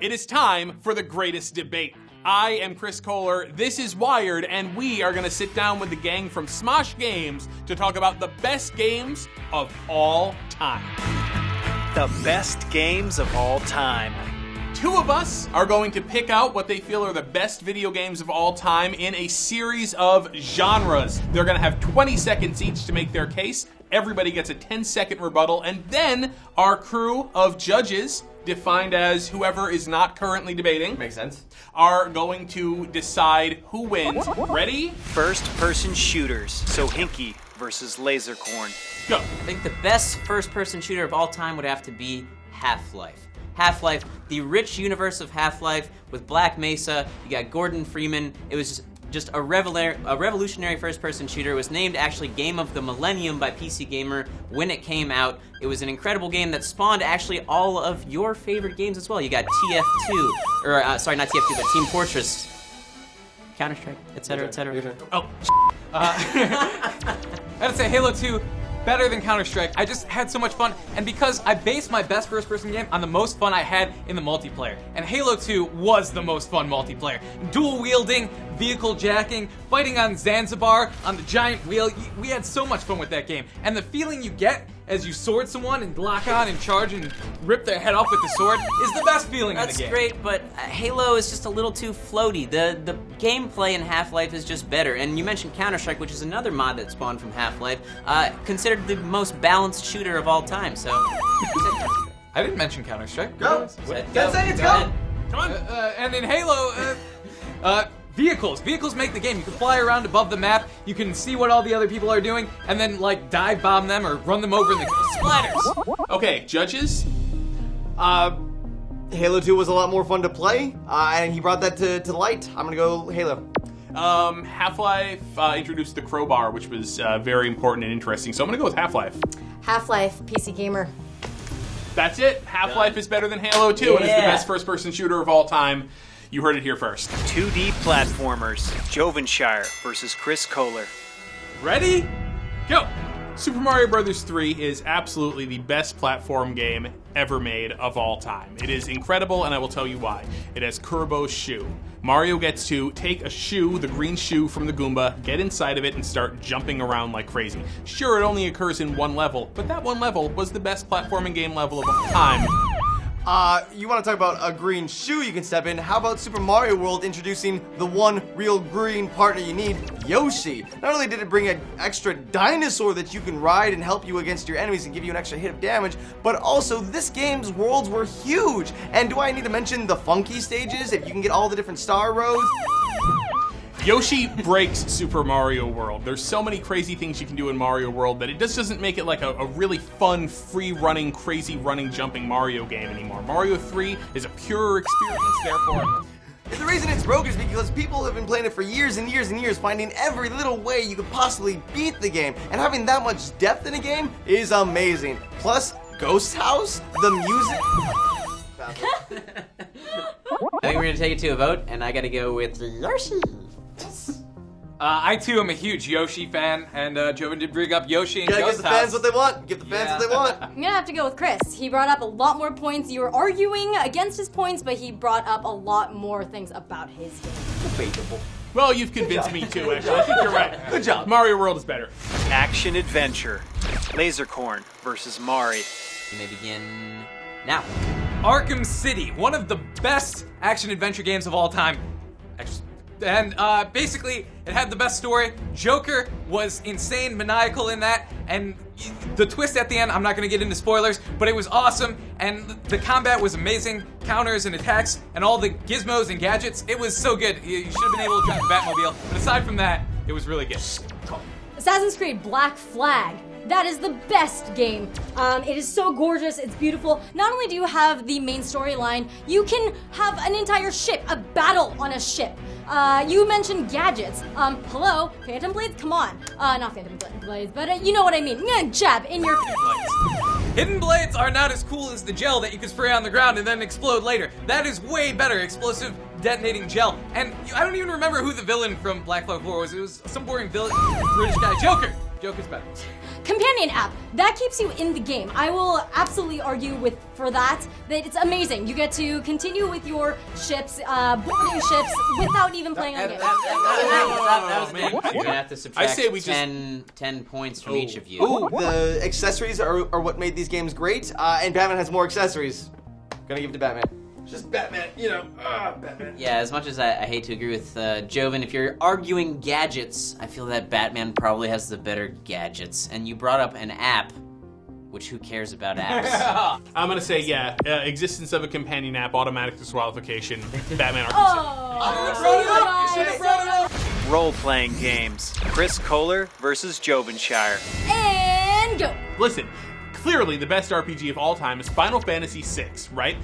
It is time for the greatest debate. I am Chris Kohler, this is Wired, and we are going to sit down with the gang from SMOSH Games to talk about the best games of all time. The best games of all time. Two of us are going to pick out what they feel are the best video games of all time in a series of genres. They're going to have 20 seconds each to make their case. Everybody gets a 10-second rebuttal, and then our crew of judges, defined as whoever is not currently debating, Makes sense. are going to decide who wins. Ready? First-person shooters. So Hinky versus Lasercorn. Go. I think the best first-person shooter of all time would have to be Half-Life. Half-Life, the rich universe of Half-Life with Black Mesa, you got Gordon Freeman. It was just a revolutionary first-person shooter. It was named actually Game of the Millennium by PC Gamer when it came out. It was an incredible game that spawned actually all of your favorite games as well. You got TF2, or sorry, not TF2, but Team Fortress, Counter-Strike, etc., etc. Oh, I'd say Halo 2, better than Counter-Strike. I just had so much fun, and because I based my best first-person game on the most fun I had in the multiplayer, and Halo 2 was the most fun multiplayer. Dual-wielding, vehicle jacking, fighting on Zanzibar, on the giant wheel. We had so much fun with that game, and the feeling you get as you sword someone and lock on and charge and rip their head off with the sword is the best feeling in the That's game. great, but Halo is just a little too floaty. The gameplay in Half-Life is just better. And you mentioned Counter-Strike, which is another mod that spawned from Half-Life, considered the most balanced shooter of all time. So, I didn't mention Counter-Strike. Go. Said 10 seconds, go. come on. And in Halo, vehicles. Vehicles make the game. You can fly around above the map, you can see what all the other people are doing, and then, like, dive bomb them or run them over in the splatters. Okay, judges. Halo 2 was a lot more fun to play, and he brought that to light. I'm gonna go Halo. Half-Life introduced the crowbar, which was very important and interesting. So I'm gonna go with Half-Life. Half-Life, PC Gamer. That's it. Half-Life is better than Halo 2 and is the best first-person shooter of all time. You heard it here first. 2D platformers. Jovenshire versus Chris Kohler. Ready? Go! Super Mario Bros. 3 is absolutely the best platform game ever made of all time. It is incredible, and I will tell you why. It has Kurbo's shoe. Mario gets to take a shoe, the green shoe from the Goomba, get inside of it, and start jumping around like crazy. Sure, it only occurs in one level, but that one level was the best platforming game level of all time. You want to talk about a green shoe you can step in? How about Super Mario World introducing the one real green partner you need, Yoshi? Not only did it bring an extra dinosaur that you can ride and help you against your enemies and give you an extra hit of damage, but also this game's worlds were huge. And do I need to mention the funky stages if you can get all the different star roads? Yoshi breaks Super Mario World. There's so many crazy things you can do in Mario World that it just doesn't make it like a really fun, free-running, crazy-running, jumping Mario game anymore. Mario 3 is a pure experience, therefore... The reason it's broken is because people have been playing it for years and years and years, finding every little way you could possibly beat the game, and having that much depth in a game is amazing. Plus, Ghost House, the music... I think we're gonna take it to a vote, and I gotta go with Yoshi. I too am a huge Yoshi fan, and Joven did bring up Yoshi and Gotta give Ghost the fans House. what they want. Give the fans what they want. I'm gonna have to go with Chris. He brought up a lot more points. You were arguing against his points, but he brought up a lot more things about his game. Debatable. Well, you've convinced me too, actually. I think you're right. Good job. Mario World is better. Action adventure. Lasercorn versus Mari. You may begin now. Arkham City, one of the best action-adventure games of all time. And basically, it had the best story. Joker was insane, maniacal in that, and the twist at the end, I'm not gonna get into spoilers, but it was awesome, and the combat was amazing, counters and attacks, and all the gizmos and gadgets, it was so good. You should have been able to drive the Batmobile, but aside from that, it was really good. Assassin's Creed Black Flag. That is the best game. It is so gorgeous, it's beautiful. Not only do you have the main storyline, you can have an entire ship, a battle on a ship. You mentioned gadgets. Hello, Phantom Blades? Come on. Not Phantom Blades, but you know what I mean. Jab in your... Hidden blades are not as cool as the gel that you can spray on the ground and then explode later. That is way better, explosive detonating gel. And I don't even remember who the villain from Black Flag 4 was. It was some boring villain, British guy. Joker's better. companion app that keeps you in the game. I will absolutely argue for that it's amazing. You get to continue with your ships, boarding ships without even playing on the game. That was man. You're gonna have to subtract I say we 10 points from each of you. Ooh, the accessories are what made these games great, and Batman has more accessories. Gonna give it to Batman. Just Batman, Batman. Yeah, as much as I hate to agree with Joven, if you're arguing gadgets, I feel that Batman probably has the better gadgets. And you brought up an app, which who cares about apps? I'm gonna say, existence of a companion app, automatic disqualification, Batman Arkham Oh! Role-playing games. Chris Kohler versus Jovenshire. And go! City. Listen, clearly the best RPG of all time is Final Fantasy VI, right?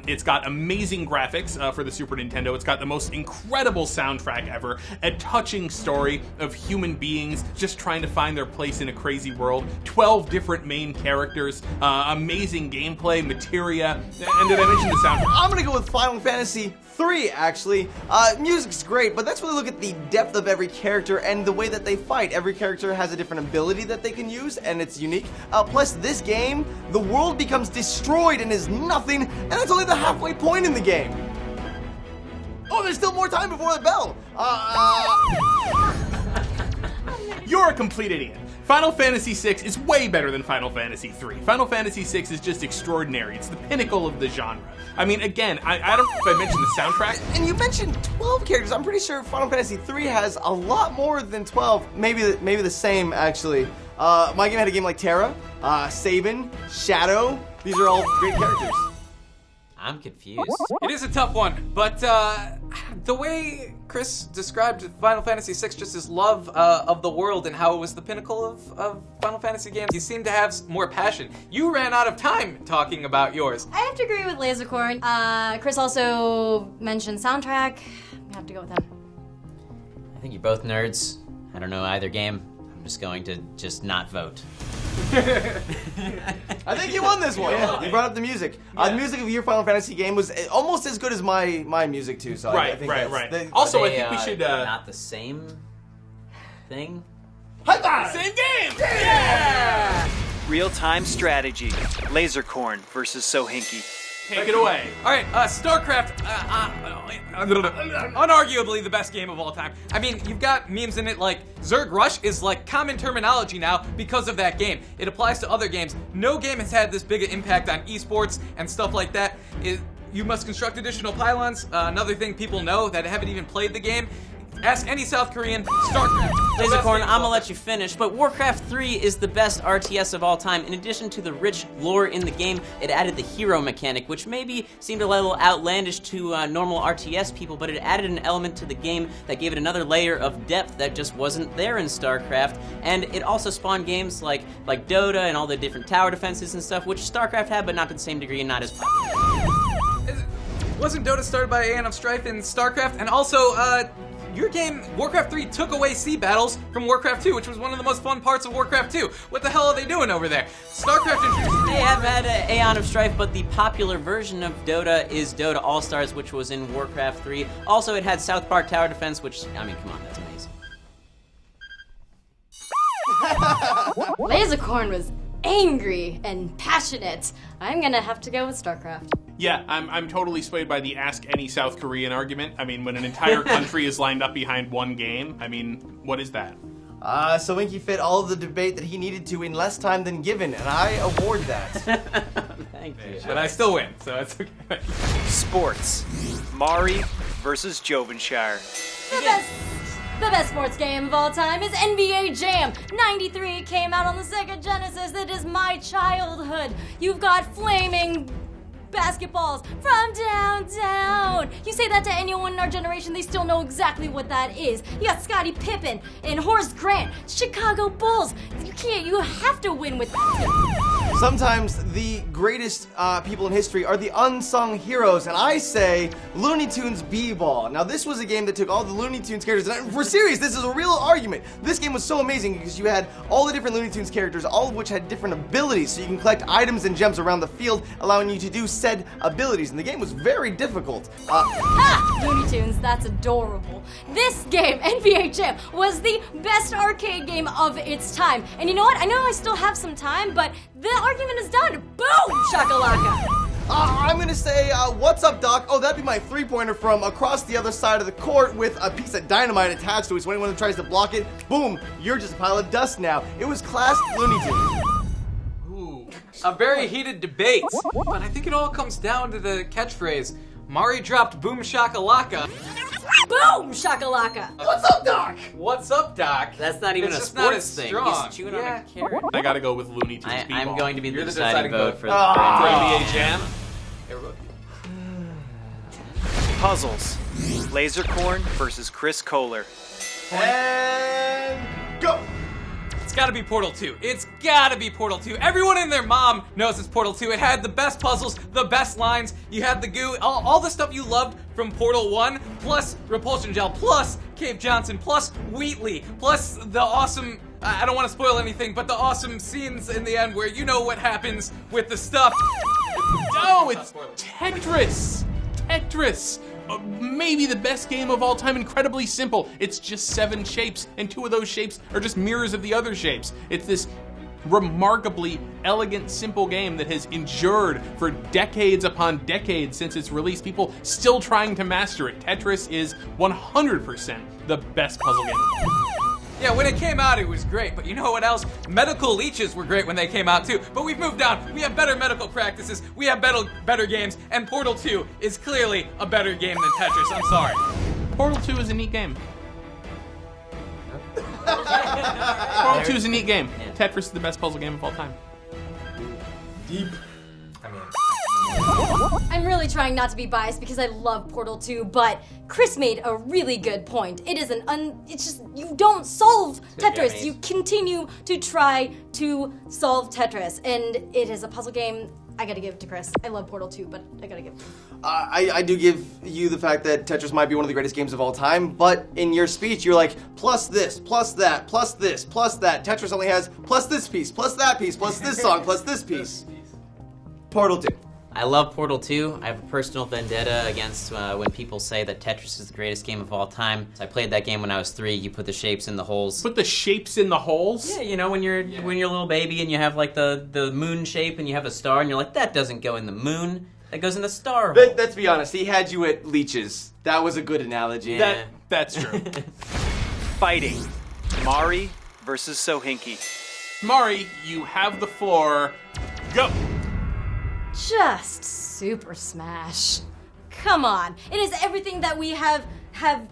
It's got amazing graphics for the Super Nintendo. It's got the most incredible soundtrack ever, a touching story of human beings just trying to find their place in a crazy world, 12 different main characters, amazing gameplay, materia, and did I mention the soundtrack? I'm gonna go with Final Fantasy 3, actually. Music's great, but let's really look at the depth of every character and the way that they fight. Every character has a different ability that they can use, and it's unique. Plus, this game, the world becomes destroyed and is nothing, and that's only the halfway point in the game. Oh, there's still more time before the bell. You're a complete idiot. Final Fantasy VI is way better than Final Fantasy III. Final Fantasy VI is just extraordinary. It's the pinnacle of the genre. I mean, again, I don't know if I mentioned the soundtrack. And you mentioned 12 characters. I'm pretty sure Final Fantasy 3 has a lot more than 12. Maybe the same, actually. My game had a game like Terra, Sabin, Shadow. These are all great characters. I'm confused. It is a tough one, but the way Chris described Final Fantasy VI, just his love of the world and how it was the pinnacle of Final Fantasy games, he seemed to have more passion. You ran out of time talking about yours. I have to agree with Lasercorn. Chris also mentioned soundtrack. I have to go with him. I think you're both nerds. I don't know either game. I'm just going to not vote. I think you won this one. Yeah. You brought up the music. The music of your Final Fantasy game was almost as good as my music too. So I think right. Also, I think we should not the same thing. High five! Same game. Yeah! Real-time strategy. Lasercorn versus Sohinki. Take it away. All right, StarCraft, unarguably the best game of all time. I mean, you've got memes in it like Zerg Rush is like common terminology now because of that game. It applies to other games. No game has had this big an impact on esports and stuff like that. You must construct additional pylons. Another thing people know that haven't even played the game. Ask any South Korean, StarCraft. Lasercorn, I'm gonna let you finish, but Warcraft 3 is the best RTS of all time. In addition to the rich lore in the game, it added the hero mechanic, which maybe seemed a little outlandish to normal RTS people, but it added an element to the game that gave it another layer of depth that just wasn't there in StarCraft. And it also spawned games like Dota and all the different tower defenses and stuff, which StarCraft had, but not to the same degree and not as popular. Wasn't Dota started by Aeon of Strife in StarCraft? And also, your game, Warcraft 3, took away sea battles from Warcraft 2, which was one of the most fun parts of Warcraft 2. What the hell are they doing over there? StarCraft introduced... They have had Aeon of Strife, but the popular version of Dota is Dota All-Stars, which was in Warcraft 3. Also, it had South Park Tower Defense, which, I mean, come on, that's amazing. Lasercorn was angry and passionate. I'm gonna have to go with StarCraft. Yeah, I'm totally swayed by the ask any South Korean argument. I mean, when an entire country is lined up behind one game, I mean, what is that? So Winky fit all of the debate that he needed to in less time than given, and I award that. Thank you. But I still win, so that's okay. Sports. Mari versus Jovenshire. The best sports game of all time is NBA Jam. 93 came out on the Sega Genesis. It is my childhood. You've got flaming basketballs from downtown. You say that to anyone in our generation, they still know exactly what that is. You got Scottie Pippen and Horace Grant, Chicago Bulls. You have to win with that. Sometimes the greatest people in history are the unsung heroes, and I say Looney Tunes B-Ball. Now, this was a game that took all the Looney Tunes characters, and we're serious, this is a real argument. This game was so amazing because you had all the different Looney Tunes characters, all of which had different abilities, so you can collect items and gems around the field, allowing you to do said abilities, and the game was very difficult. Ha! Looney Tunes, that's adorable. This game, NBA Jam, was the best arcade game of its time. And you know what? I know I still have some time, but the argument is done. Boom! Shakalaka! I'm gonna say, what's up, Doc? Oh, that'd be my three-pointer from across the other side of the court with a piece of dynamite attached to it, so anyone that tries to block it, boom, you're just a pile of dust now. It was class Looney Tunes. Ooh. A very heated debate, but I think it all comes down to the catchphrase, Mari dropped boom shakalaka. Boom! Shakalaka! What's up, Doc? What's up, Doc? That's not even It's a just not sports as thing. strong. He's chewing on a carrot. I gotta go with Looney Tunes B-Ball. I'm going to be the You're the deciding deciding vote vote. for NBA Jam. Puzzles. Lasercorn versus Chris Kohler. And go! It's gotta be Portal 2. It's gotta be Portal 2. Everyone and their mom knows it's Portal 2. It had the best puzzles, the best lines. You had the goo, all the stuff you loved from Portal 1, plus Repulsion Gel, plus Cave Johnson, plus Wheatley, plus the awesome, I don't want to spoil anything, but the awesome scenes in the end where you know what happens with the stuff. Oh, it's Tetris! Tetris! Maybe the best game of all time, incredibly simple. It's just 7 shapes, and 2 of those shapes are just mirrors of the other shapes. It's this remarkably elegant, simple game that has endured for decades upon decades since its release. People still trying to master it. Tetris is 100% the best puzzle game of all time. Yeah, when it came out, it was great, but you know what else? Medical leeches were great when they came out too, but we've moved on. We have better medical practices, we have better games, and Portal 2 is clearly a better game than Tetris, I'm sorry. Portal 2 is a neat game. Portal 2 is a neat game. Yeah. Tetris is the best puzzle game of all time. I'm really trying not to be biased because I love Portal 2, but Chris made a really good point. It is it's just, you don't solve Tetris. Japanese. You continue to try to solve Tetris, and it is a puzzle game. I gotta give it to Chris. I love Portal 2, but I gotta give it to him. I do give you the fact that Tetris might be one of the greatest games of all time, but in your speech, you're like, plus this, plus that, plus this, plus that. Tetris only has plus this piece, plus that piece, plus this song, plus this piece. Portal 2. I love Portal 2. I have a personal vendetta against when people say that Tetris is the greatest game of all time. So I played that game when I was 3. You put the shapes in the holes. Put the shapes in the holes? Yeah, you know, when you're a little baby and you have like the moon shape and you have a star and you're like, that doesn't go in the moon. That goes in the star hole. Let's be honest, he had you at leeches. That was a good analogy. Yeah. That's true. Fighting. Mari versus Sohinki. Mari, you have the floor. Go! Just Super Smash. Come on. It is everything that we have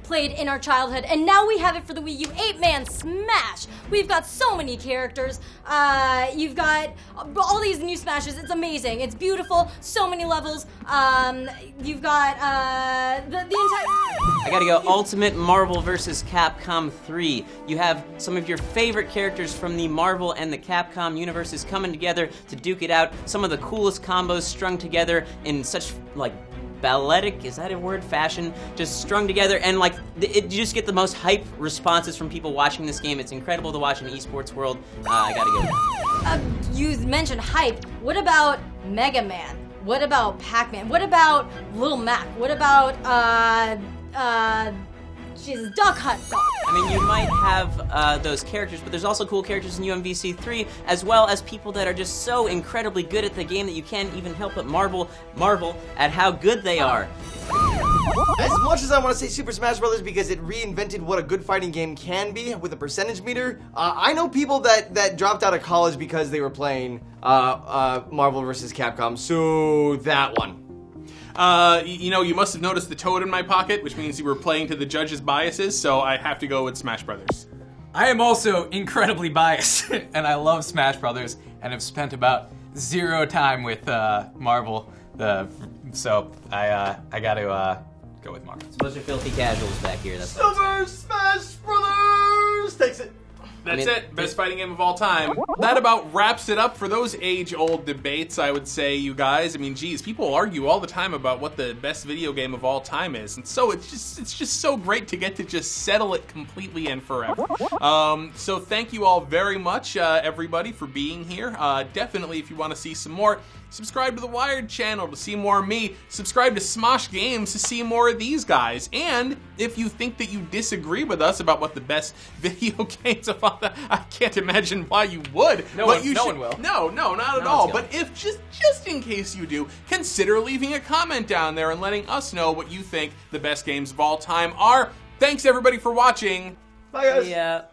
played in our childhood, and now we have it for the Wii U. 8-man Smash. We've got so many characters. You've got all these new Smashes. It's amazing. It's beautiful. So many levels. You've got the entire... I gotta go Ultimate Marvel vs. Capcom 3. You have some of your favorite characters from the Marvel and the Capcom universes coming together to duke it out. Some of the coolest combos strung together in such, like, balletic, is that a word? Fashion, just strung together, and like you just get the most hype responses from people watching this game. It's incredible to watch in the esports world. I gotta go. You mentioned hype. What about Mega Man? What about Pac-Man? What about Little Mac? What about Duck Hunt Dog? I mean, you might have those characters, but there's also cool characters in UMVC 3, as well as people that are just so incredibly good at the game that you can't even help but marvel at how good they are. As much as I want to say Super Smash Bros. Because it reinvented what a good fighting game can be with a percentage meter, I know people that dropped out of college because they were playing Marvel vs. Capcom, so that one. You know, you must have noticed the toad in my pocket, which means you were playing to the judge's biases, so I have to go with Smash Brothers. I am also incredibly biased, and I love Smash Brothers, and have spent about 0 time with Marvel. So I got to go with Marvel. Those are filthy casuals back here. That's Super Smash Brothers takes it. That's it. Best fighting game of all time. That about wraps it up for those age-old debates, I would say, you guys. I mean, geez, people argue all the time about what the best video game of all time is, and so it's just so great to get to just settle it completely and forever. So thank you all very much, everybody, for being here. Definitely, if you want to see some more, subscribe to the Wired channel to see more of me. Subscribe to SMOSH Games to see more of these guys. And if you think that you disagree with us about what the best video games of all time, I can't imagine why you would. No but one- you no should, one will. No, not at No all. one's But if just in case you do, consider leaving a comment down there and letting us know what you think the best games of all time are. Thanks everybody for watching. Bye, guys. Yeah.